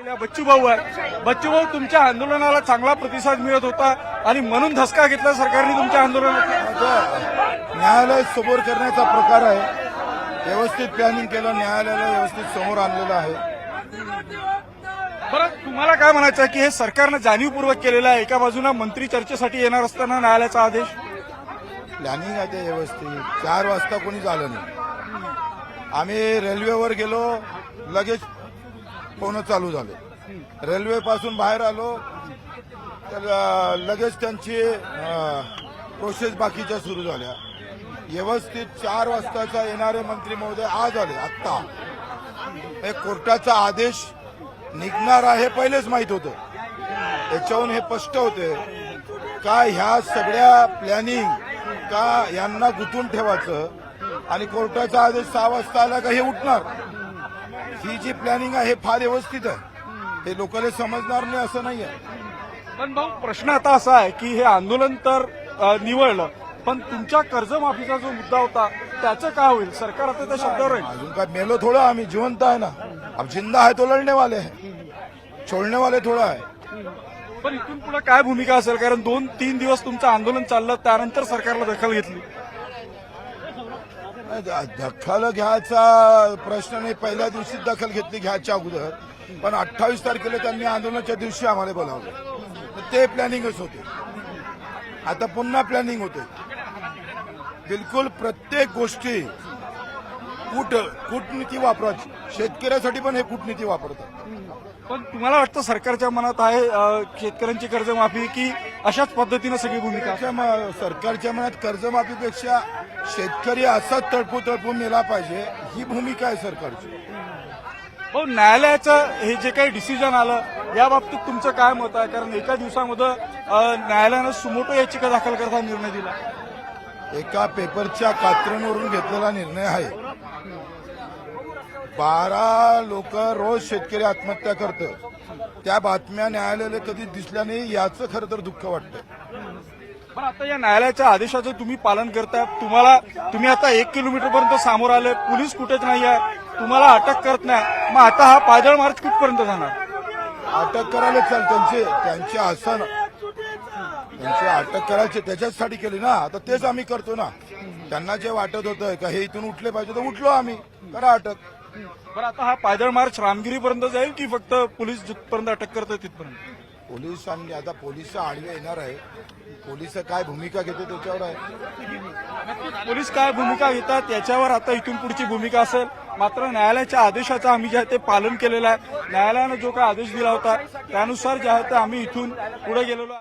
बोलूया. बच्चू भाऊ आहे. बच्चू भाऊ, तुमच्या आंदोलनाला चांगला प्रतिसाद मिळत होता आणि म्हणून धसका घेतला सरकारने तुमच्या आंदोलनात. न्यायालय समोर करण्याचा प्रकार आहे. व्यवस्थित प्लॅनिंग केलं, न्यायालयाला व्यवस्थित समोर आणलेलं आहे. बरं, तुम्हाला काय म्हणायचं आहे की हे सरकारनं जाणीवपूर्वक केलेलं आहे? एका बाजूला मंत्री चर्चेसाठी येणार असताना न्यायालयाचा आदेश. प्लॅनिंग आहे ते व्यवस्थित. 4 वाजता कोणी झालं नाही. आम्ही रेल्वेवर गेलो, लगेच फोन चालू झाले. रेल्वे पासून बाहेर आलो तर लगेच त्यांची प्रोसेस बाकीच्या सुरू झाल्या. व्यवस्थित 4 वाजताचा येणारे मंत्री महोदय आज आले. आत्ता एक कोर्टाचा आदेश निघणार आहे पहिलेच माहित होतं. त्याच्याहून हे स्पष्ट होते का ह्या सगळ्या प्लॅनिंग का यांना गुंतून ठेवायचं आणि कोर्टाचा आदेश 6 वाजता आला का हे उठणार. ही जी प्लॅनिंग आहे हे फार व्यवस्थित आहे. हे लोकांना समजणार नाही असं नाही आहे. पण भाऊ, प्रश्न आता असा आहे की हे आंदोलन तर निवळलं, पण तुमच्या कर्जमाफीचा जो मुद्दा होता त्याचं काय होईल? सरकार आता त्या शब्दावर आहे. अजून काय मेलो थोडं, आम्ही जिवंत आहे ना. अब जिंदा है तो लढणे वाले है, छोडणे वाले थोडं आहे. पण इथून पुढे काय भूमिका असेल? कारण 2-3 दिवस तुमचं आंदोलन चाललं, त्यानंतर सरकारला दखल घेतली. दखल घ्यायचा प्रश्न नाही. पहिल्या दिवशी दखल घेतली घ्यायच्या अगोदर, पण 28 तारखेला त्यांनी आंदोलनाच्या दिवशी आम्हाला बोलावलं. ते प्लॅनिंगच होते. आता पुन्हा प्लॅनिंग होते. बिलकुल प्रत्येक गोष्टी कूटनीती वापरायची. शेतकऱ्यासाठी पण हे कूटनीती वापरतात. पण तुम्हाला वाटतं सरकारच्या मनात आहे शेतकऱ्यांची कर्जमाफी, की अशाच पद्धतीनं सगळी भूमिका? सरकारच्या मनात कर्जमाफीपेक्षा शेतकरी असाच तडफून मेला पाहिजे, ही भूमिका आहे सरकारची. हो, न्यायालयाचं हे जे काही डिसिजन आलं या बाबतीत तुमचं काय मत आहे? कारण एका दिवसामध्ये न्यायालयानं सुमोटो याचिका दाखल करता निर्णय दिला. एका पेपरच्या कात्रणवरून घेतलेला निर्णय आहे. 12 लोक रोज शेतकरी आत्महत्या करतात. त्या बातम्या न्यायालयाला कधी दिसल्या नाही, याचं खरं तर दुःख वाटतं. पण आता या न्यायालयाच्या आदेशाचं तुम्ही पालन करताय. तुम्ही आता 1 किलोमीटरपर्यंत सामोर आले, पोलीस कुठेच नाही आहे, तुम्हाला अटक करत नाही. मग आता हा पायदळ मार्च कुठपर्यंत जाणार? अटक करायला त्यांचे आसन त्यांची अटक करायची त्याच्यासाठी केली ना. आता तेच आम्ही करतो ना. त्यांना जे वाटत होतं का हे इथून उठले पाहिजे तर उठलो आम्ही. करा अटक. बरं, आता हा पायदळ मार्च रामगिरीपर्यंत जाईल की फक्त पोलीस जिथपर्यंत अटक करतात तिथपर्यंत? पोलिसांनी आता पोलिस आडवे येणार आहे. पोलिस काय भूमिका घेते त्याच्यावर आहे. पोलीस काय भूमिका घेतात याच्यावर आता इथून पुढची भूमिका असेल. मात्र न्यायालयाच्या आदेशाचं आम्ही जे आहे ते पालन केलेलं आहे. न्यायालयानं जो काय आदेश दिला होता त्यानुसार जे आहे ते आम्ही इथून पुढे गेलेलो आहे.